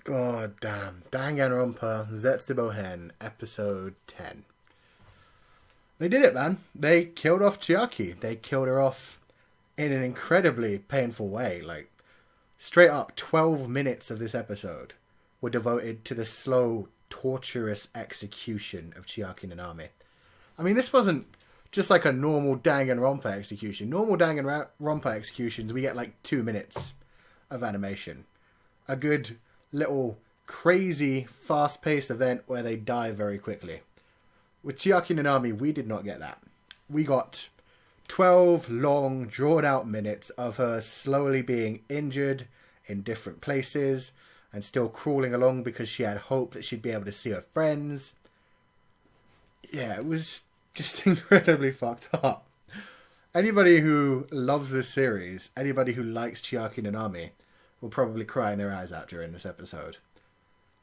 God damn. Danganronpa, Zetsubou-Hen, episode 10. They did it, man. They killed off Chiaki. They killed her off in an incredibly painful way. Like, straight up 12 minutes of this episode were devoted to the slow, torturous execution of Chiaki Nanami. I mean, this wasn't just like a normal Danganronpa execution. Normal Danganronpa executions, we get like 2 minutes of animation. A good little crazy fast-paced event where they die very quickly. With Chiaki Nanami, we did not get that. We got 12 long, drawn-out minutes of her slowly being injured in different places and still crawling along because she had hope that she'd be able to see her friends. Yeah, it was just incredibly fucked up. Anybody who loves this series, anybody who likes Chiaki Nanami, will probably cry their eyes out during this episode.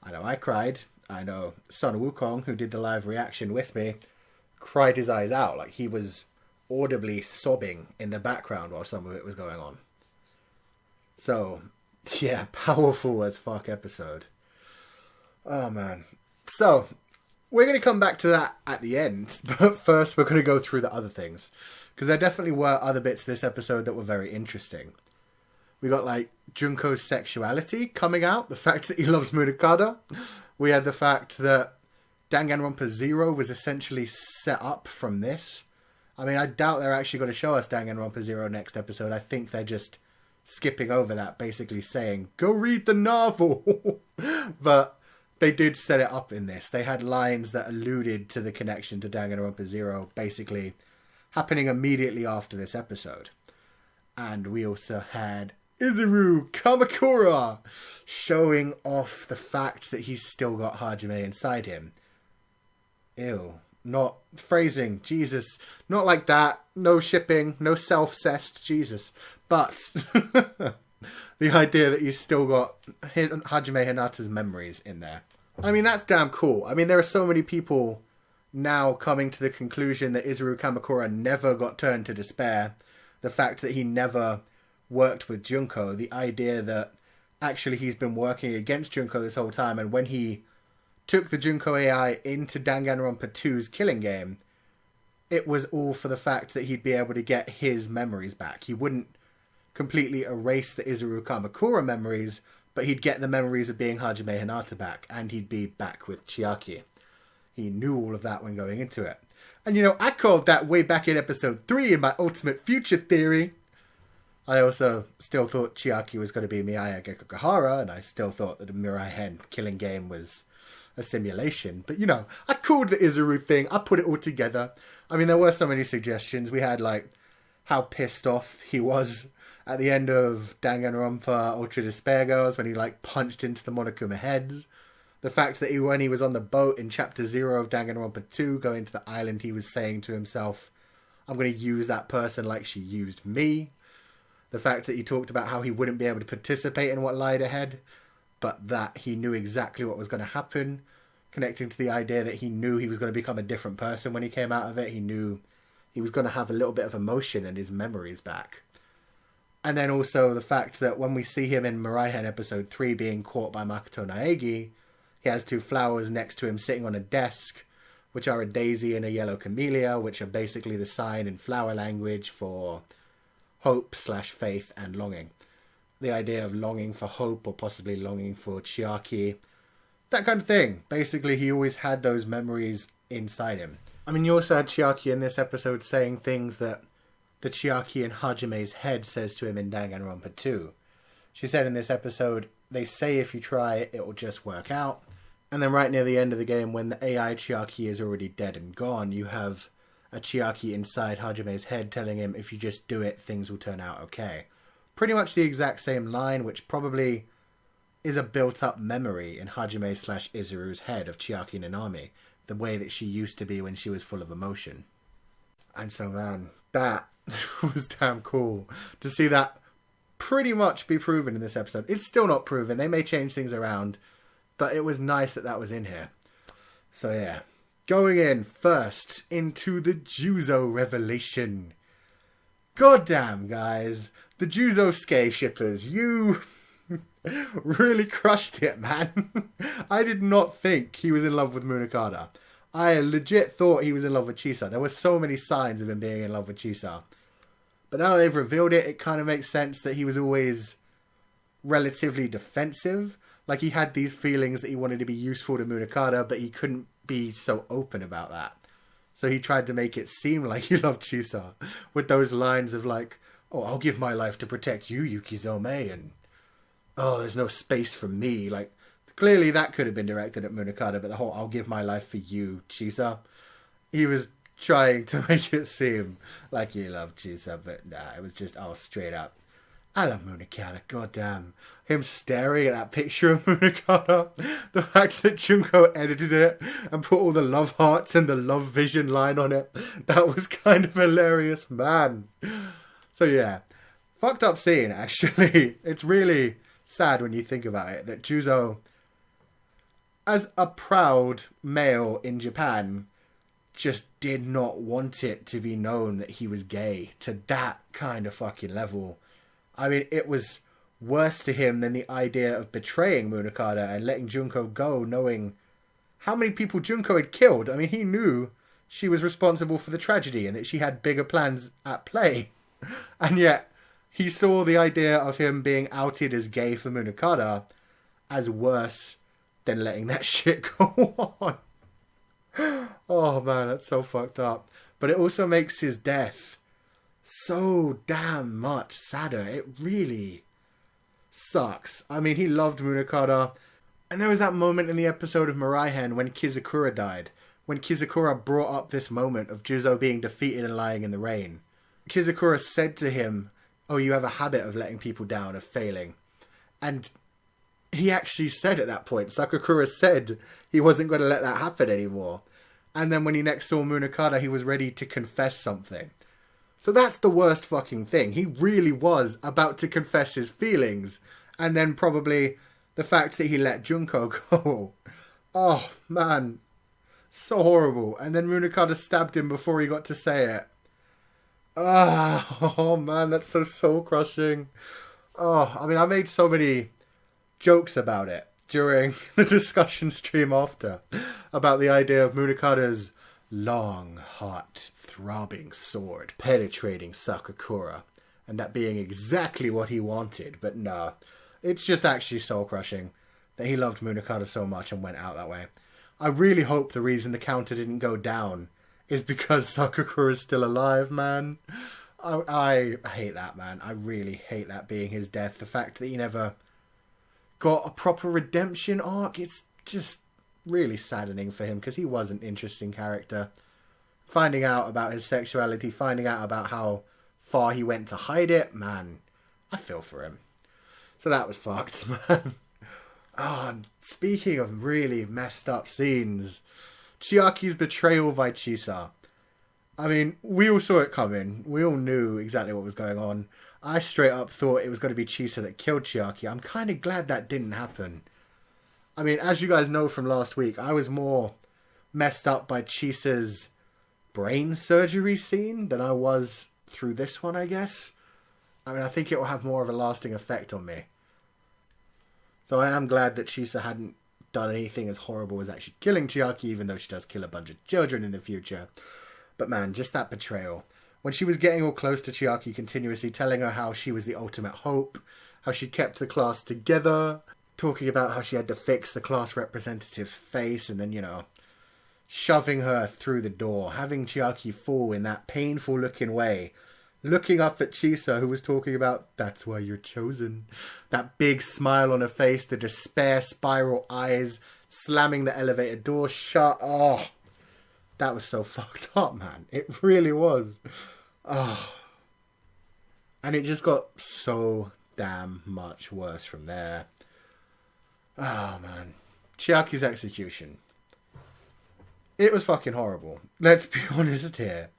I know I cried. I know Son Wukong, who did the live reaction with me, cried his eyes out. Like, he was audibly sobbing in the background while some of it was going on. So, yeah, powerful as fuck episode. Oh, man. So, we're going to come back to that at the end, but first we're going to go through the other things. Because there definitely were other bits of this episode that were very interesting. We got, like, Junko's sexuality coming out. The fact that he loves Munakata. We had the fact that Danganronpa 0 was essentially set up from this. I mean, I doubt they're actually going to show us Danganronpa 0 next episode. I think they're just skipping over that, basically saying, go read the novel. But they did set it up in this. They had lines that alluded to the connection to Danganronpa 0, basically happening immediately after this episode. And we also had Izuru Kamakura showing off the fact that he's still got Hajime inside him. Ew. Not phrasing. Jesus. Not like that. No shipping. No self-cessed. Jesus. But the idea that he's still got Hajime Hinata's memories in there. I mean, that's damn cool. I mean, there are so many people now coming to the conclusion that Izuru Kamakura never got turned to despair. The fact that he never worked with Junko, the idea that actually he's been working against Junko this whole time, and when he took the Junko AI into Danganronpa 2's killing game, it was all for the fact that he'd be able to get his memories back. He wouldn't completely erase the Izuru Kamakura memories, but he'd get the memories of being Hajime Hinata back, and he'd be back with Chiaki. He knew all of that when going into it. And you know, I called that way back in episode 3 in my Ultimate Future Theory. I also still thought Chiaki was going to be Miaya Gekokahara, and I still thought that the Mirai-Hen killing game was a simulation. But, you know, I called the Izuru thing. I put it all together. I mean, there were so many suggestions. We had, like, how pissed off he was at the end of Danganronpa Ultra Despair Girls when he, like, punched into the Monokuma heads. The fact that when he was on the boat in Chapter 0 of Danganronpa 2, going to the island, he was saying to himself, I'm going to use that person like she used me. The fact that he talked about how he wouldn't be able to participate in what lied ahead, but that he knew exactly what was going to happen, connecting to the idea that he knew he was going to become a different person when he came out of it. He knew he was going to have a little bit of emotion and his memories back. And then also the fact that when we see him in Mirai-Hen episode 3 being caught by Makoto Naegi, he has 2 flowers next to him sitting on a desk, which are a daisy and a yellow camellia, which are basically the sign in flower language for hope/faith and longing. The idea of longing for hope or possibly longing for Chiaki. That kind of thing. Basically, he always had those memories inside him. I mean, you also had Chiaki in this episode saying things that the Chiaki in Hajime's head says to him in Danganronpa 2. She said in this episode, they say if you try it will just work out. And then right near the end of the game, when the AI Chiaki is already dead and gone, you have a Chiaki inside Hajime's head telling him, if you just do it, things will turn out okay. Pretty much the exact same line, which probably is a built-up memory in Hajime/Izuru's head of Chiaki Nanami, the way that she used to be when she was full of emotion. And so, man, that was damn cool to see that pretty much be proven in this episode. It's still not proven. They may change things around, but it was nice that that was in here. So, yeah. Going in first into the Juzo revelation. Goddamn, guys. The Juzo Skei shippers, you really crushed it, man. I did not think he was in love with Munakata. I legit thought he was in love with Chisa. There were so many signs of him being in love with Chisa. But now they've revealed it, it kind of makes sense that he was always relatively defensive. Like, he had these feelings that he wanted to be useful to Munakata, but he couldn't be so open about that. So he tried to make it seem like he loved Chisa with those lines of like, oh, I'll give my life to protect you, Yukizome, and oh, there's no space for me. Like, clearly that could have been directed at Munakata, but the whole I'll give my life for you, Chisa, he was trying to make it seem like he loved Chisa, but nah, it was just all straight up. I love Munakata, goddamn. Him staring at that picture of Munakata, the fact that Junko edited it and put all the love hearts and the love vision line on it, that was kind of hilarious, man. So yeah, fucked up scene, actually. It's really sad when you think about it, that Juzo, as a proud male in Japan, just did not want it to be known that he was gay to that kind of fucking level. I mean, it was worse to him than the idea of betraying Munakata and letting Junko go, knowing how many people Junko had killed. I mean, he knew she was responsible for the tragedy and that she had bigger plans at play. And yet, he saw the idea of him being outed as gay for Munakata as worse than letting that shit go on. Oh man, that's so fucked up. But it also makes his death so damn much sadder. It really sucks. I mean, he loved Munakata. And there was that moment in the episode of Martyr when Kizakura died. When Kizakura brought up this moment of Juzo being defeated and lying in the rain. Kizakura said to him, oh, you have a habit of letting people down, of failing. And he actually said at that point, Sakakura said he wasn't going to let that happen anymore. And then when he next saw Munakata, he was ready to confess something. So that's the worst fucking thing. He really was about to confess his feelings. And then probably the fact that he let Junko go. Oh, man. So horrible. And then Munakata stabbed him before he got to say it. Oh, man, that's so soul-crushing. Oh, I mean, I made so many jokes about it during the discussion stream after. About the idea of Munakata's long, hot, throbbing sword penetrating Sakakura, and that being exactly what he wanted. But no, it's just actually soul-crushing that he loved Munakata so much and went out that way. I really hope the reason the counter didn't go down is because Sakakura is still alive, man. I hate that, man. I really hate that being his death. The fact that he never got a proper redemption arc, it's just really saddening for him, because he was an interesting character. Finding out about his sexuality, finding out about how far he went to hide it, man, I feel for him. So that was fucked, man. Oh, and speaking of really messed up scenes, Chiaki's betrayal by Chisa. I mean, we all saw it coming. We all knew exactly what was going on. I straight up thought it was going to be Chisa that killed Chiaki. I'm kind of glad that didn't happen. I mean, as you guys know from last week, I was more messed up by Chisa's brain surgery scene than I was through this one, I guess. I mean, I think it will have more of a lasting effect on me. So I am glad that Chisa hadn't done anything as horrible as actually killing Chiaki, even though she does kill a bunch of children in the future. But man, just that betrayal. When she was getting all close to Chiaki continuously, telling her how she was the ultimate hope, how she kept the class together, talking about how she had to fix the class representative's face, and then, you know, shoving her through the door, having Chiaki fall in that painful looking way, looking up at Chisa, who was talking about, that's why you're chosen. That big smile on her face, the despair spiral eyes, slamming the elevator door shut. Oh, that was so fucked up, man. It really was. Oh. And it just got so damn much worse from there. Oh, man. Chiaki's execution. It was fucking horrible. Let's be honest here.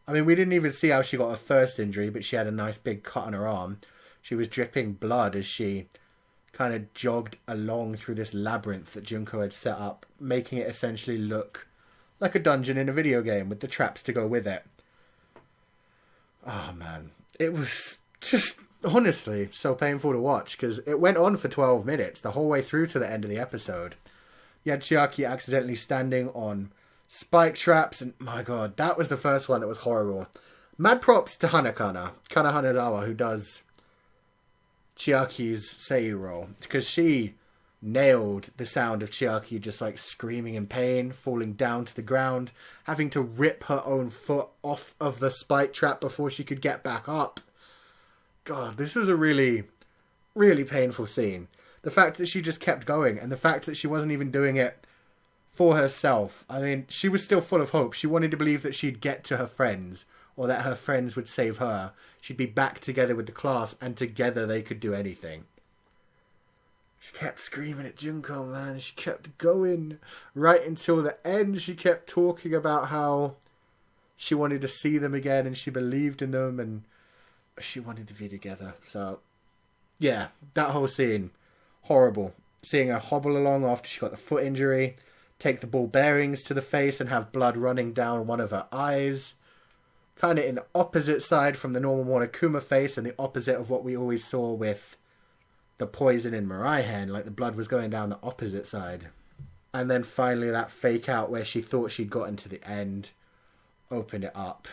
I mean, we didn't even see how she got her first injury, but she had a nice big cut on her arm. She was dripping blood as she kind of jogged along through this labyrinth that Junko had set up, making it essentially look like a dungeon in a video game with the traps to go with it. Oh, man. It was just honestly so painful to watch because it went on for 12 minutes, the whole way through to the end of the episode. You had Chiaki accidentally standing on spike traps, and my god, that was the first one that was horrible. Mad props to Kana Hanazawa, who does Chiaki's seiyuu role, because she nailed the sound of Chiaki just like screaming in pain, falling down to the ground, having to rip her own foot off of the spike trap before she could get back up. God, this was a really, really painful scene. The fact that she just kept going, and the fact that she wasn't even doing it for herself. I mean, she was still full of hope. She wanted to believe that she'd get to her friends, or that her friends would save her. She'd be back together with the class, and together they could do anything. She kept screaming at Junko, man. She kept going. Right until the end, she kept talking about how she wanted to see them again, and she believed in them, and she wanted to be together. So, yeah, that whole scene, horrible. Seeing her hobble along after she got the foot injury, take the ball bearings to the face and have blood running down one of her eyes. Kind of in the opposite side from the normal Monokuma face, and the opposite of what we always saw with the poison in Martyr, like the blood was going down the opposite side. And then finally that fake out where she thought she'd gotten to the end, opened it up,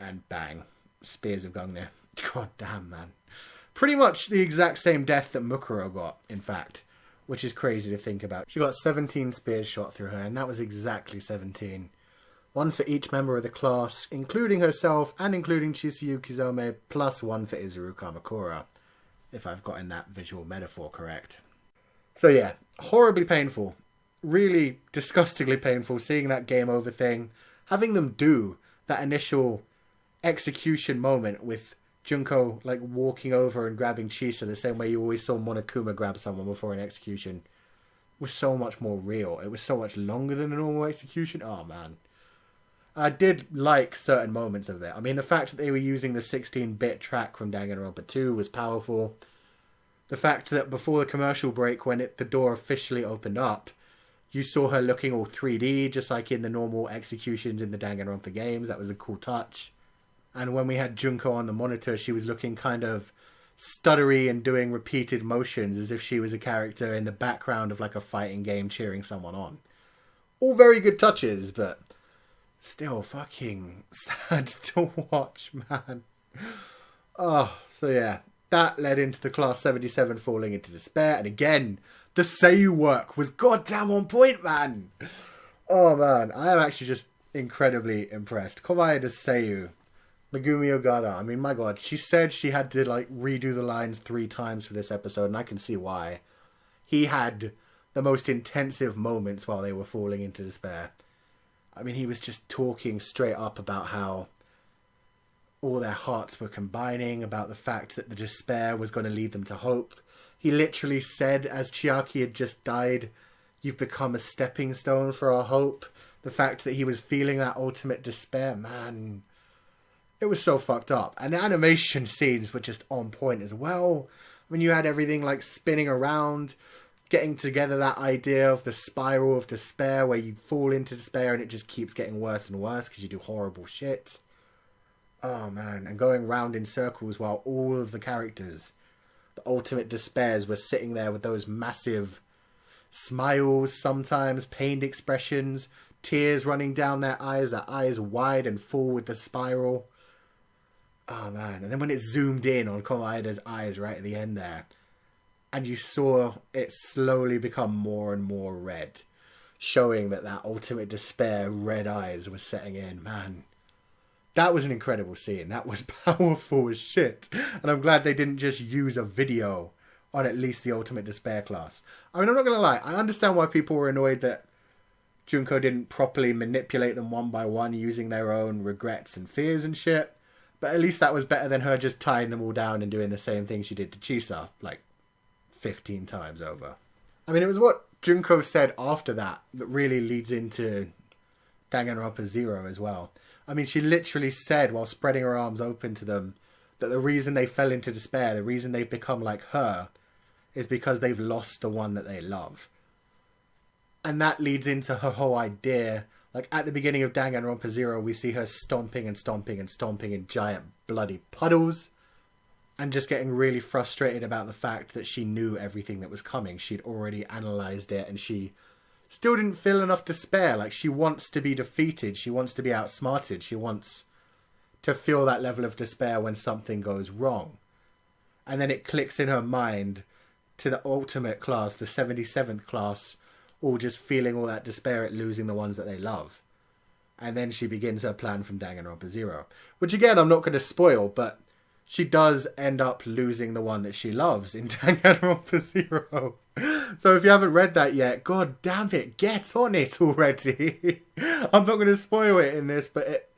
and bang, spears of Gungnir. God damn, man. Pretty much the exact same death that Mukuro got, in fact, which is crazy to think about. She got 17 spears shot through her, and that was exactly 17. One for each member of the class, including herself and including Chisa Yukizome, plus one for Izuru Kamakura, if I've gotten that visual metaphor correct. So yeah, horribly painful. Really disgustingly painful seeing that game over thing. Having them do that initial execution moment with Junko like walking over and grabbing Chisa the same way you always saw Monokuma grab someone before an execution was so much more real. It was so much longer than a normal execution. Oh man. I did like certain moments of it. I mean, the fact that they were using the 16-bit track from Danganronpa 2 was powerful. The fact that before the commercial break, when the door officially opened up, you saw her looking all 3D, just like in the normal executions in the Danganronpa games. That was a cool touch. And when we had Junko on the monitor, she was looking kind of stuttery and doing repeated motions as if she was a character in the background of like a fighting game cheering someone on. All very good touches, but still fucking sad to watch, man. Oh, so yeah. That led into the Class 77 falling into despair. And again, the seiyuu work was goddamn on point, man. Oh, man. I am actually just incredibly impressed. Kobaya's seiyuu, Megumi Ogata. I mean, my god. She said she had to, like, redo the lines 3 times for this episode. And I can see why. He had the most intensive moments while they were falling into despair. I mean, he was just talking straight up about how all their hearts were combining, about the fact that the despair was going to lead them to hope. He literally said, as Chiaki had just died, "You've become a stepping stone for our hope." The fact that he was feeling that ultimate despair, man, it was so fucked up. And the animation scenes were just on point as well. When you had everything like spinning around, getting together that idea of the spiral of despair where you fall into despair and it just keeps getting worse and worse because you do horrible shit. Oh man, and going round in circles while all of the characters, the ultimate despairs, were sitting there with those massive smiles, sometimes pained expressions, tears running down their eyes wide and full with the spiral. Oh man, and then when it zoomed in on Komaida's eyes right at the end there, and you saw it slowly become more and more red, showing that ultimate despair red eyes was setting in, man. That was an incredible scene. That was powerful as shit. And I'm glad they didn't just use a video on at least the Ultimate Despair class. I mean, I'm not going to lie. I understand why people were annoyed that Junko didn't properly manipulate them one by one using their own regrets and fears and shit. But at least that was better than her just tying them all down and doing the same thing she did to Chisa, like 15 times over. I mean, it was what Junko said after that really leads into Danganronpa 0 as well. I mean, she literally said while spreading her arms open to them that the reason they fell into despair, the reason they've become like her, is because they've lost the one that they love. And that leads into her whole idea. Like, at the beginning of Danganronpa 0, we see her stomping and stomping and stomping in giant bloody puddles. and just getting really frustrated about the fact that she knew everything that was coming. She'd already analysed it, and she still didn't feel enough despair. Like, she wants to be defeated. She wants to be outsmarted. She wants to feel that level of despair when something goes wrong. And then it clicks in her mind to the ultimate class, the 77th class, all just feeling all that despair at losing the ones that they love. And then she begins her plan from Danganronpa 0. Which, again, I'm not going to spoil, but she does end up losing the one that she loves in Danganronpa 0. So if you haven't read that yet, god damn it, get on it already. I'm not going to spoil it in this, but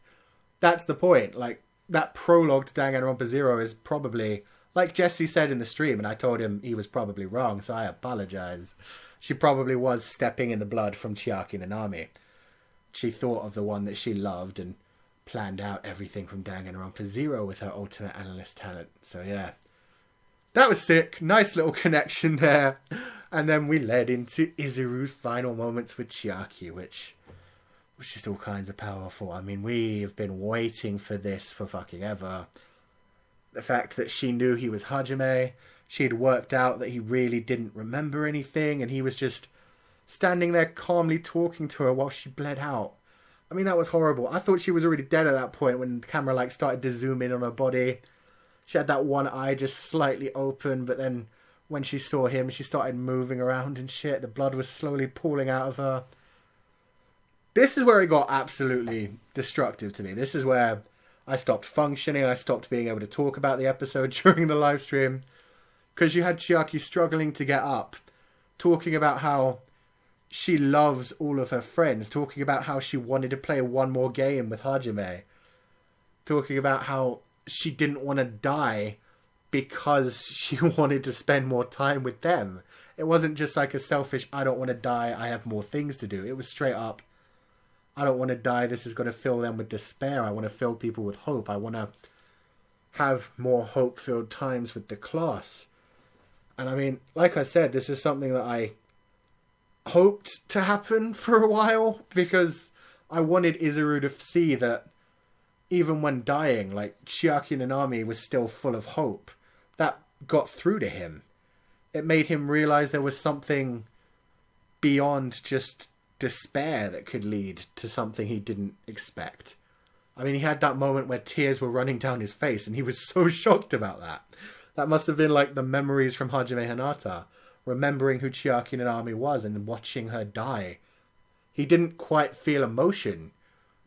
that's the point. Like, that prologue to Danganronpa 0 is probably, like Jesse said in the stream, and I told him he was probably wrong, so I apologize. She probably was stepping in the blood from Chiaki Nanami. She thought of the one that she loved and planned out everything from Danganronpa 0 with her ultimate analyst talent. So yeah, that was sick. Nice little connection there. And then we led into Izuru's final moments with Chiaki, which was just all kinds of powerful. I mean, we've been waiting for this for fucking ever. The fact that she knew he was Hajime, she had worked out that he really didn't remember anything, and he was just standing there calmly talking to her while she bled out. I mean, that was horrible. I thought she was already dead at that point when the camera started to zoom in on her body. She had that one eye just slightly open, but then when she saw him, she started moving around and shit. The blood was slowly pooling out of her. This is where it got absolutely destructive to me. This is where I stopped functioning. I stopped being able to talk about the episode during the live stream. Because you had Chiaki struggling to get up, talking about how she loves all of her friends, talking about how she wanted to play one more game with Hajime, talking about how she didn't want to die because she wanted to spend more time with them. It wasn't just like a selfish, I don't want to die, I have more things to do. It was straight up, I don't want to die, this is going to fill them with despair. I want to fill people with hope. I want to have more hope-filled times with the class. And I mean, like I said, this is something that I hoped to happen for a while, because I wanted Izuru to see that even when dying, like, Chiaki Nanami was still full of hope. That got through to him. It made him realize there was something beyond just despair that could lead to something he didn't expect. I mean, he had that moment where tears were running down his face, and he was so shocked about that. That must have been like the memories from Hajime Hinata, remembering who Chiaki Nanami was and watching her die. He didn't quite feel emotion,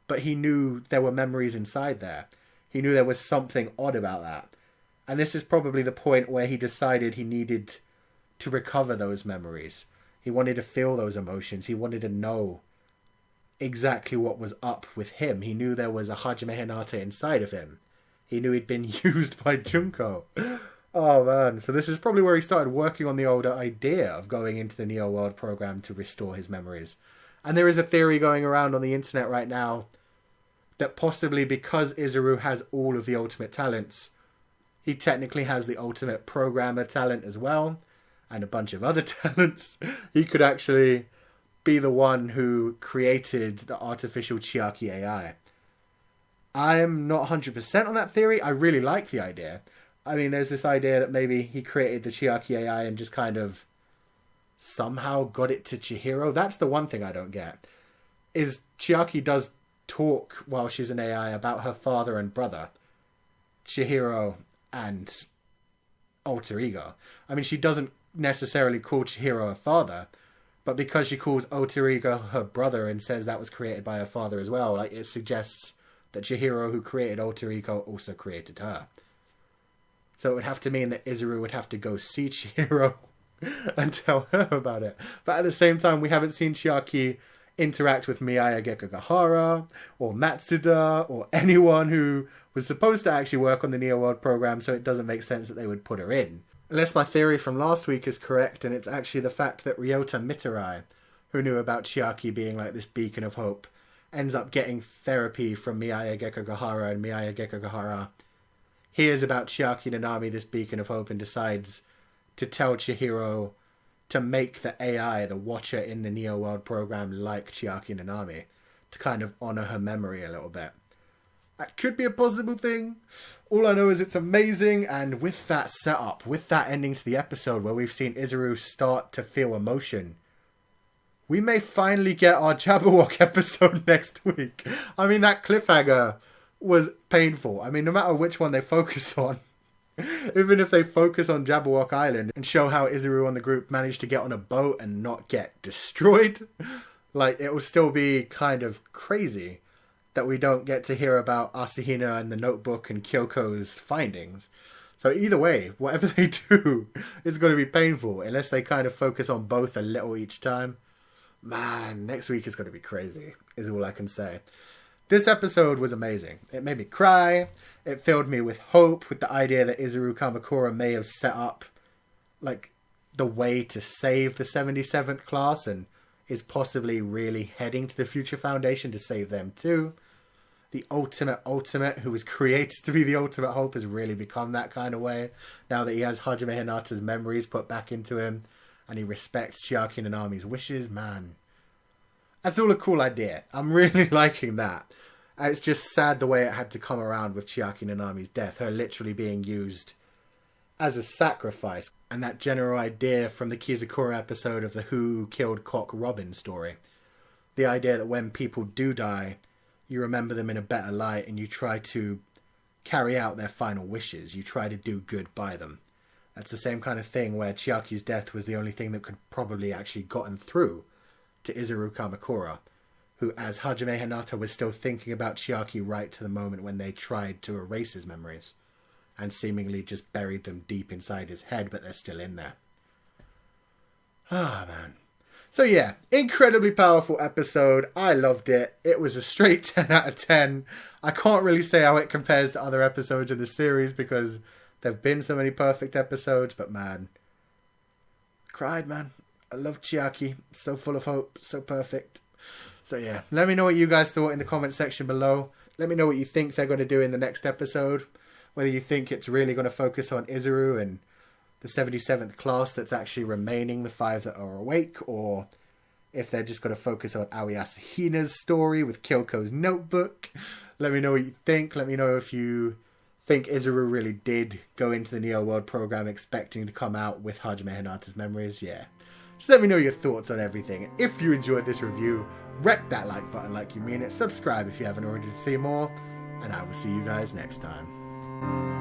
but he knew there were memories inside there. He knew there was something odd about that. And this is probably the point where he decided he needed to recover those memories. He wanted to feel those emotions. He wanted to know exactly what was up with him. He knew there was a Hajime Hinata inside of him. He knew he'd been used by Junko. Oh man, so this is probably where he started working on the older idea of going into the Neo World program to restore his memories. And there is a theory going around on the internet right now that possibly because Izuru has all of the ultimate talents, he technically has the ultimate programmer talent as well, and a bunch of other talents. He could actually be the one who created the artificial Chiaki AI. I'm not 100% on that theory. I really like the idea. I mean, there's this idea that maybe he created the Chiaki AI and just kind of somehow got it to Chihiro. That's the one thing I don't get. Is Chiaki does talk while she's an AI about her father and brother, Chihiro and Alter Ego. I mean, she doesn't necessarily call Chihiro her father, but because she calls Alter Ego her brother and says that was created by her father as well, like, it suggests that Chihiro, who created Alter Ego, also created her. So it would have to mean that Izuru would have to go see Chihiro and tell her about it. But at the same time, we haven't seen Chiaki interact with Miyaya Gekogahara or Matsuda or anyone who was supposed to actually work on the Neo World program, so it doesn't make sense that they would put her in. Unless my theory from last week is correct, and it's actually the fact that Ryota Mitarai, who knew about Chiaki being like this beacon of hope, ends up getting therapy from Miyaya Gekogahara, and Miyaya Gekogahara hears about Chiaki Nanami, this beacon of hope, and decides to tell Chihiro to make the AI, the Watcher in the Neo World program, like Chiaki Nanami, to kind of honor her memory a little bit. That could be a possible thing. All I know is it's amazing, and with that setup, with that ending to the episode where we've seen Izuru start to feel emotion, we may finally get our Jabberwock episode next week. I mean, that cliffhanger was painful. I mean, no matter which one they focus on, even if they focus on Jabberwock Island and show how Izuru and the group managed to get on a boat and not get destroyed, like, it will still be kind of crazy that we don't get to hear about Asahina and the notebook and Kyoko's findings. So either way, whatever they do, it's going to be painful unless they kind of focus on both a little each time. Man, next week is going to be crazy, is all I can say. This episode was amazing. It made me cry. It filled me with hope, with the idea that Izuru Kamakura may have set up, like, the way to save the 77th class and is possibly really heading to the Future Foundation to save them too. The ultimate who was created to be the ultimate hope has really become that kind of way. Now that he has Hajime Hinata's memories put back into him and he respects Chiaki and Nanami's wishes, man. That's all a cool idea. I'm really liking that. And it's just sad the way it had to come around with Chiaki and Nanami's death. Her literally being used as a sacrifice. And that general idea from the Kizakura episode of the Who Killed Cock Robin story. The idea that when people do die, you remember them in a better light and you try to carry out their final wishes. You try to do good by them. That's the same kind of thing where Chiaki's death was the only thing that could probably actually gotten through to Izuru Kamakura, who, as Hajime Hinata, was still thinking about Chiaki right to the moment when they tried to erase his memories and seemingly just buried them deep inside his head, but they're still in there. Ah, man. So yeah, incredibly powerful episode. I loved it. It was a straight 10 out of 10. I can't really say how it compares to other episodes in the series because there have been so many perfect episodes, but man, cried, man. I love Chiaki. So full of hope. So perfect. So yeah, let me know what you guys thought in the comment section below. Let me know what you think they're going to do in the next episode. Whether you think it's really going to focus on Izuru and the 77th class that's actually remaining, the 5 that are awake, or if they're just going to focus on Aoi Asahina's story with Kyoko's notebook. Let me know what you think. Let me know if you think Izuru really did go into the Neo World program expecting to come out with Hajime Hinata's memories. Yeah. Just let me know your thoughts on everything. If you enjoyed this review, wreck that like button like you mean it. Subscribe if you haven't already to see more. And I will see you guys next time.